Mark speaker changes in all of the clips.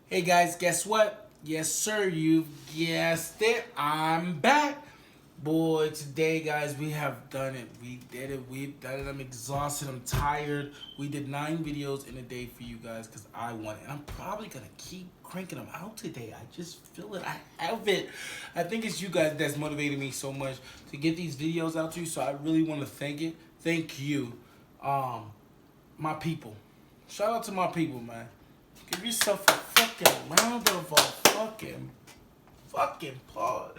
Speaker 1: Hey guys, guess what? Yes, sir, you've guessed it. I'm back. Boy, today, guys, we have done it. We did it. We've done it. I'm exhausted. I'm tired. We did 9 videos in a day for you guys because I want it. And I'm probably going to keep cranking them out today. I just feel it. I have it. I think it's you guys that's motivated me so much to get these videos out to you. So I really want to thank it. Thank you, my people. Shout out to my people, man. Give yourself a fucking round of a fucking applause.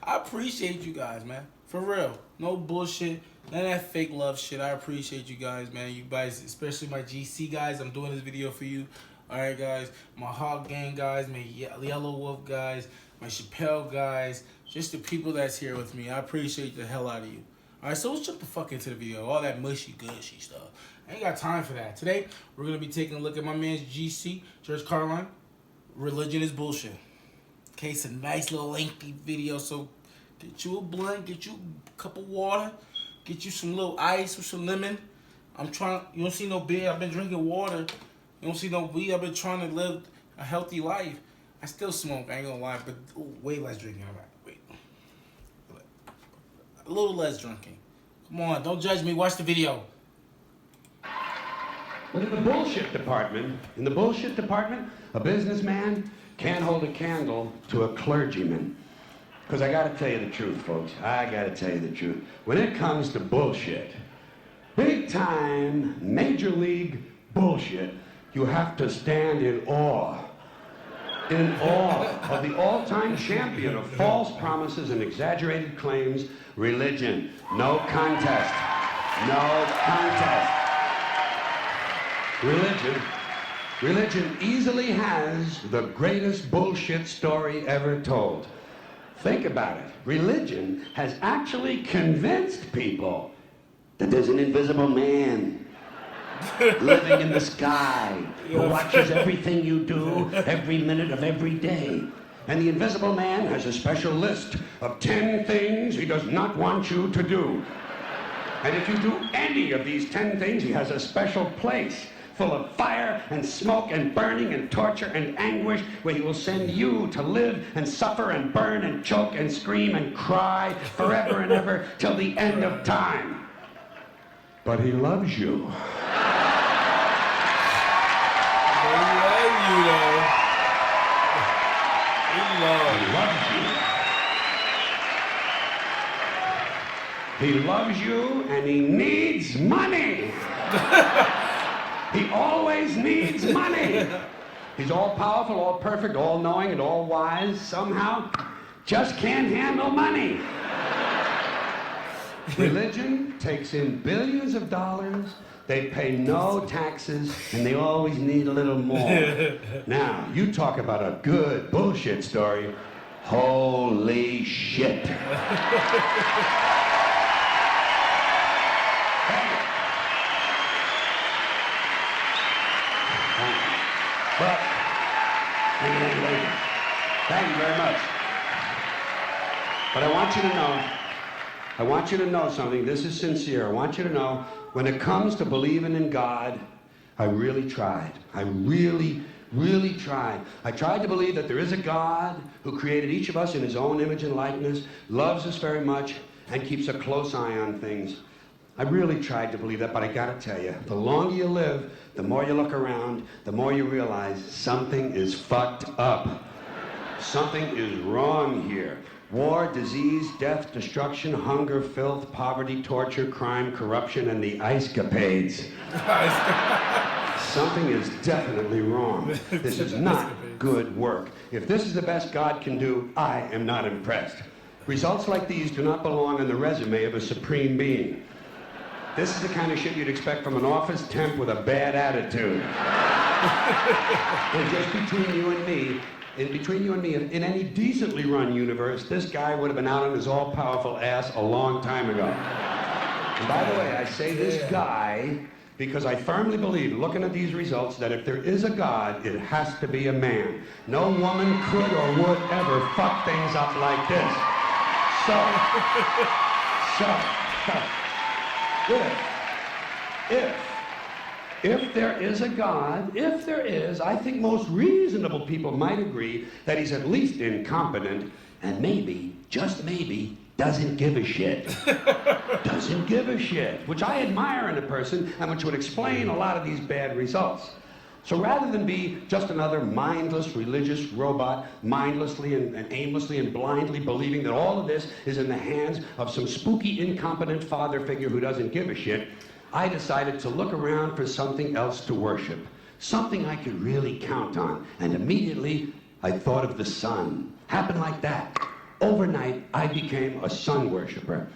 Speaker 1: I appreciate you guys, man. For real. No bullshit. None of that fake love shit. I appreciate you guys, man. You guys, especially my GC guys. I'm doing this video for you. Alright, guys. My Hog Gang guys. My Yellow Wolf guys. My Chappelle guys. Just the people that's here with me. I appreciate the hell out of you. Alright, so let's jump the fuck into the video. All that mushy, gushy stuff. I ain't got time for that. Today, we're going to be taking a look at my man's GC, George Carlin. Religion is bullshit. Okay, it's a nice little lengthy video, so get you a blunt, get you a cup of water, get you some little ice with some lemon. You don't see no beer, I've been drinking water. You don't see no weed, I've been trying to live a healthy life. I still smoke, I ain't gonna lie, but way less drinking. All right, wait. A little less drinking. Come on, don't judge me, watch the video.
Speaker 2: But in the bullshit department, a businessman can't hold a candle to a clergyman. Because I gotta tell you the truth, folks. I gotta tell you the truth. When it comes to bullshit, big time, major league bullshit, you have to stand in awe. In awe of the all-time champion of false promises and exaggerated claims, religion. No contest. No contest. Religion easily has the greatest bullshit story ever told. Think about it. Religion has actually convinced people that there's an invisible man living in the sky who watches everything you do every minute of every day. And the invisible man has a special list of 10 things he does not want you to do. And if you do any of these 10 things, he has a special place full of fire and smoke and burning and torture and anguish, where he will send you to live and suffer and burn and choke and scream and cry forever and ever till the end of time. But he loves you.
Speaker 1: He loves you, though.
Speaker 2: He loves you. He loves you and he needs money. He always needs money. He's all powerful, all perfect, all knowing, and all wise. Somehow, just can't handle money. Religion takes in billions of dollars. They pay no taxes, and they always need a little more. Now, you talk about a good bullshit story. Holy shit. But, thank you very much. But I want you to know something. This is sincere. I want you to know, when it comes to believing in God, I really tried. I really tried. I tried to believe that there is a God who created each of us in his own image and likeness, loves us very much, and keeps a close eye on things. I really tried to believe that, but I gotta tell you, the longer you live, the more you look around, the more you realize something is fucked up. Something is wrong here. War, disease, death, destruction, hunger, filth, poverty, torture, crime, corruption, and the ice-capades. Something is definitely wrong. This is not good work. If this is the best God can do, I am not impressed. Results like these do not belong on the resume of a supreme being. This is the kind of shit you'd expect from an office temp with a bad attitude. And just between you and me, in any decently run universe, this guy would have been out on his all-powerful ass a long time ago. And by the way, I say this guy because I firmly believe, looking at these results, that if there is a God, it has to be a man. No woman could or would ever fuck things up like this. If there is a God, if there is, I think most reasonable people might agree that he's at least incompetent and maybe, just maybe, doesn't give a shit. Doesn't give a shit, which I admire in a person and which would explain a lot of these bad results. So rather than be just another mindless religious robot, mindlessly and aimlessly and blindly believing that all of this is in the hands of some spooky, incompetent father figure who doesn't give a shit, I decided to look around for something else to worship, something I could really count on. And immediately, I thought of the sun. Happened like that. Overnight, I became a sun worshiper.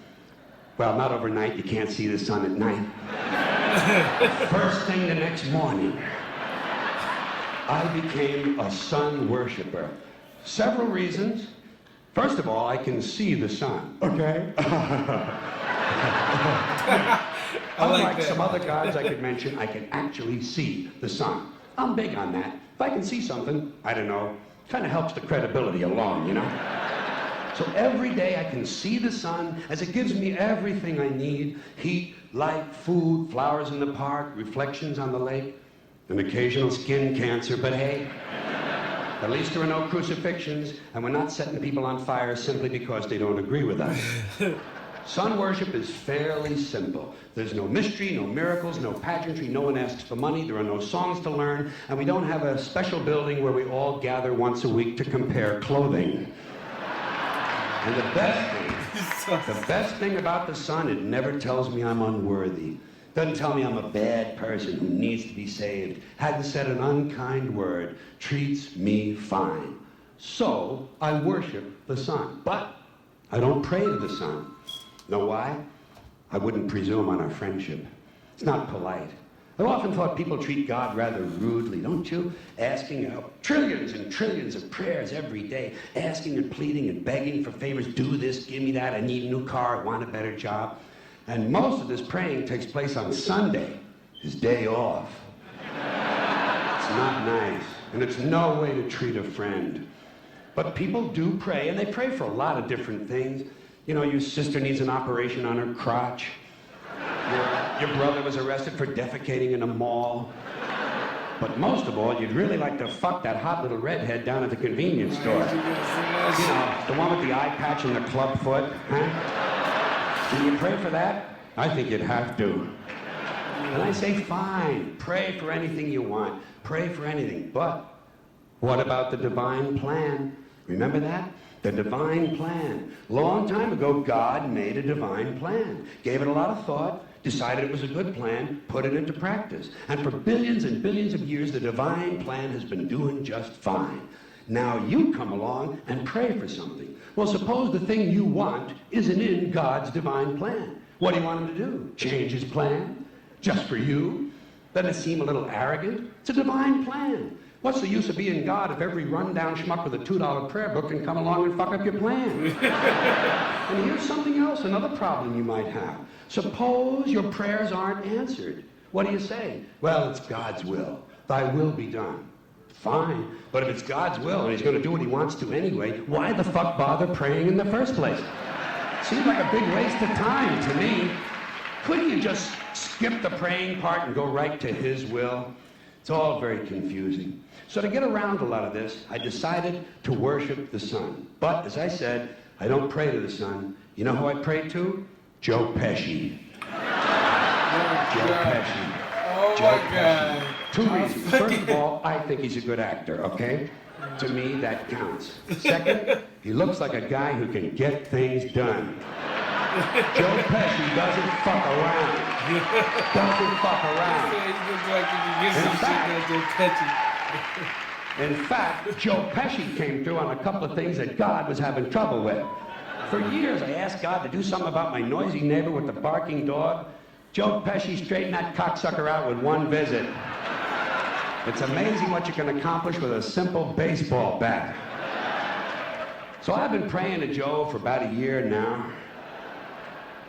Speaker 2: Well, not overnight, you can't see the sun at night. First thing the next morning, I became a sun worshiper. Several reasons. First of all, I can see the sun, okay? Unlike some other gods I could mention, I can actually see the sun. I'm big on that. If I can see something, I don't know, kind of helps the credibility along, you know? So every day I can see the sun as it gives me everything I need: heat, light, food, flowers in the park, reflections on the lake, an occasional skin cancer, but hey, at least there are no crucifixions, and we're not setting people on fire simply because they don't agree with us. Sun worship is fairly simple. There's no mystery, no miracles, no pageantry, no one asks for money, there are no songs to learn, and we don't have a special building where we all gather once a week to compare clothing. And the best thing about the sun, it never tells me I'm unworthy. Doesn't tell me I'm a bad person who needs to be saved. Hadn't said an unkind word. Treats me fine. So I worship the sun. But I don't pray to the sun. Know why? I wouldn't presume on our friendship. It's not polite. I've often thought people treat God rather rudely, don't you? Asking trillions and trillions of prayers every day, asking and pleading and begging for favors. Do this, give me that, I need a new car, I want a better job. And most of this praying takes place on Sunday, his day off. It's not nice, and it's no way to treat a friend. But people do pray, and they pray for a lot of different things. You know, your sister needs an operation on her crotch. Your brother was arrested for defecating in a mall. But most of all, you'd really like to fuck that hot little redhead down at the convenience store. You know, the one with the eye patch and the club foot, huh? Do you pray for that? I think you'd have to. And I say, fine, pray for anything you want. Pray for anything. But what about the divine plan? Remember that? The divine plan. Long time ago, God made a divine plan. Gave it a lot of thought, decided it was a good plan, put it into practice. And for billions and billions of years, the divine plan has been doing just fine. Now you come along and pray for something. Well, suppose the thing you want isn't in God's divine plan. What do you want him to do? Change his plan? Just for you? Doesn't it seem a little arrogant? It's a divine plan. What's the use of being God if every rundown schmuck with a $2 prayer book can come along and fuck up your plan? And here's something else, another problem you might have. Suppose your prayers aren't answered. What do you say? Well, it's God's will. Thy will be done. Fine, but if it's God's will and he's going to do what he wants to anyway, why the fuck bother praying in the first place? Seems like a big waste of time to me. Couldn't you just skip the praying part and go right to his will? It's all very confusing. So to get around a lot of this, I decided to worship the sun. But, as I said, I don't pray to the sun. You know who I pray to? Joe Pesci. Joe Pesci.
Speaker 1: Oh
Speaker 2: Joe
Speaker 1: my God.
Speaker 2: Pesci. Two reasons. First of all, I think he's a good actor, okay? To me, that counts. Second, he looks like a guy who can get things done. Joe Pesci doesn't fuck around. Doesn't fuck around. In fact, Joe Pesci came through on a couple of things that God was having trouble with. For years, I asked God to do something about my noisy neighbor with the barking dog. Joe Pesci straightened that cocksucker out with one visit. It's amazing what you can accomplish with a simple baseball bat. So I've been praying to Joe for about a year now.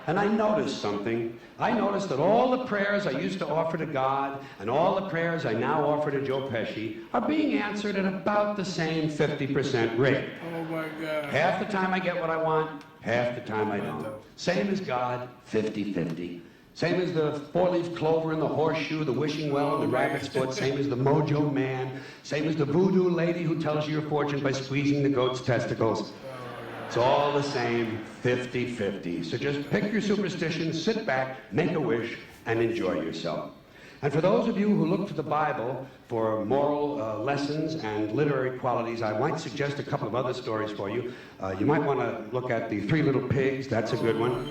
Speaker 2: And I noticed something. I noticed that all the prayers I used to offer to God and all the prayers I now offer to Joe Pesci are being answered at about the same 50% rate.
Speaker 1: Oh my God.
Speaker 2: Half the time I get what I want, half the time I don't. Same as God, 50-50. Same as the four-leaf clover and the horseshoe, the wishing well and the rabbit's foot. Same as the mojo man. Same as the voodoo lady who tells you your fortune by squeezing the goat's testicles. It's all the same, 50-50. So just pick your superstition, sit back, make a wish, and enjoy yourself. And for those of you who look to the Bible for moral lessons and literary qualities, I might suggest a couple of other stories for you. You might want to look at The Three Little Pigs. That's a good one.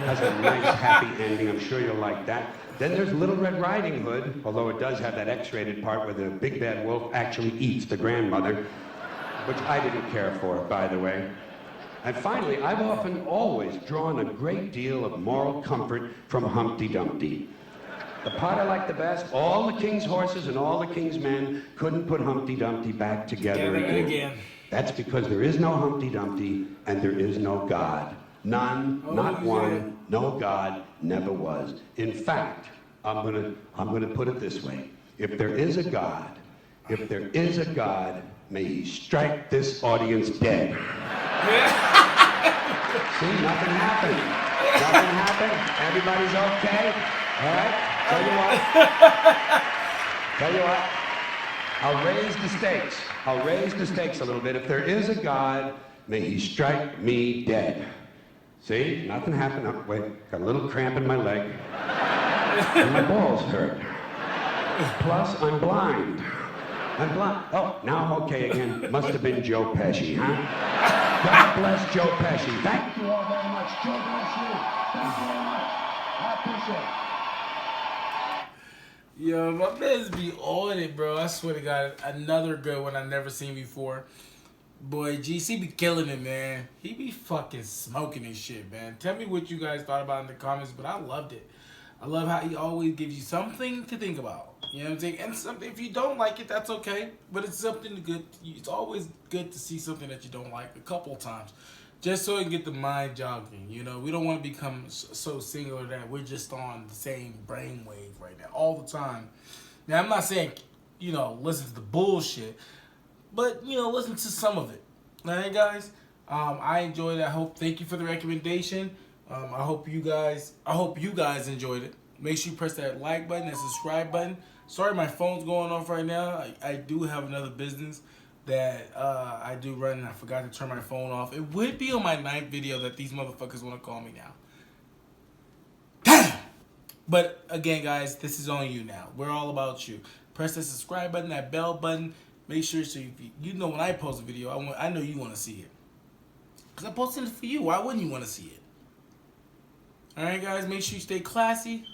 Speaker 2: Has a nice, happy ending. I'm sure you'll like that. Then there's Little Red Riding Hood, although it does have that X-rated part where the big bad wolf actually eats the grandmother, which I didn't care for, by the way. And finally, I've often always drawn a great deal of moral comfort from Humpty Dumpty. The part I like the best, all the king's horses and all the king's men couldn't put Humpty Dumpty back together again. That's because there is no Humpty Dumpty and there is no God. None, not one, no God, never was. In fact, I'm gonna put it this way. If there is a God, may he strike this audience dead. See, nothing happened. Nothing happened. Everybody's okay. All right? Tell you what. I'll raise the stakes. I'll raise the stakes a little bit. If there is a God, may he strike me dead. See? Nothing happened. Oh, wait, got a little cramp in my leg. And my balls hurt. Plus, I'm blind. I'm blind. Oh, now I'm okay again. Must have been Joe Pesci, huh? God bless Joe Pesci. Thank you all very much. Joe bless you. Thank you very much. I appreciate it.
Speaker 1: Yo, my man's be on it, bro. I swear to God, another good one I've never seen before. Boy, GC be killing it, man. He be fucking smoking his shit, man. Tell me what you guys thought about in the comments, but I loved it. I love how he always gives you something to think about. You know what I'm saying? And something, if you don't like it, that's okay. But it's something good. It's always good to see something that you don't like a couple times. Just so you can get the mind jogging, you know? We don't want to become so singular that we're just on the same brainwave right now all the time. Now, I'm not saying, you know, listen to the bullshit, but, you know, listen to some of it. All right, guys? I enjoyed it. Thank you for the recommendation. I hope you guys enjoyed it. Make sure you press that like button and subscribe button. Sorry, my phone's going off right now. I do have another business that I do run, and I forgot to turn my phone off. It would be on my 9th video that these motherfuckers want to call me now. Damn! But again, guys, this is on you now. We're all about you. Press that subscribe button, that bell button. Make sure so you know when I post a video, I know you want to see it. Because I'm posting it for you. Why wouldn't you want to see it? Alright, guys, make sure you stay classy.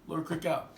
Speaker 1: Lord Crick out.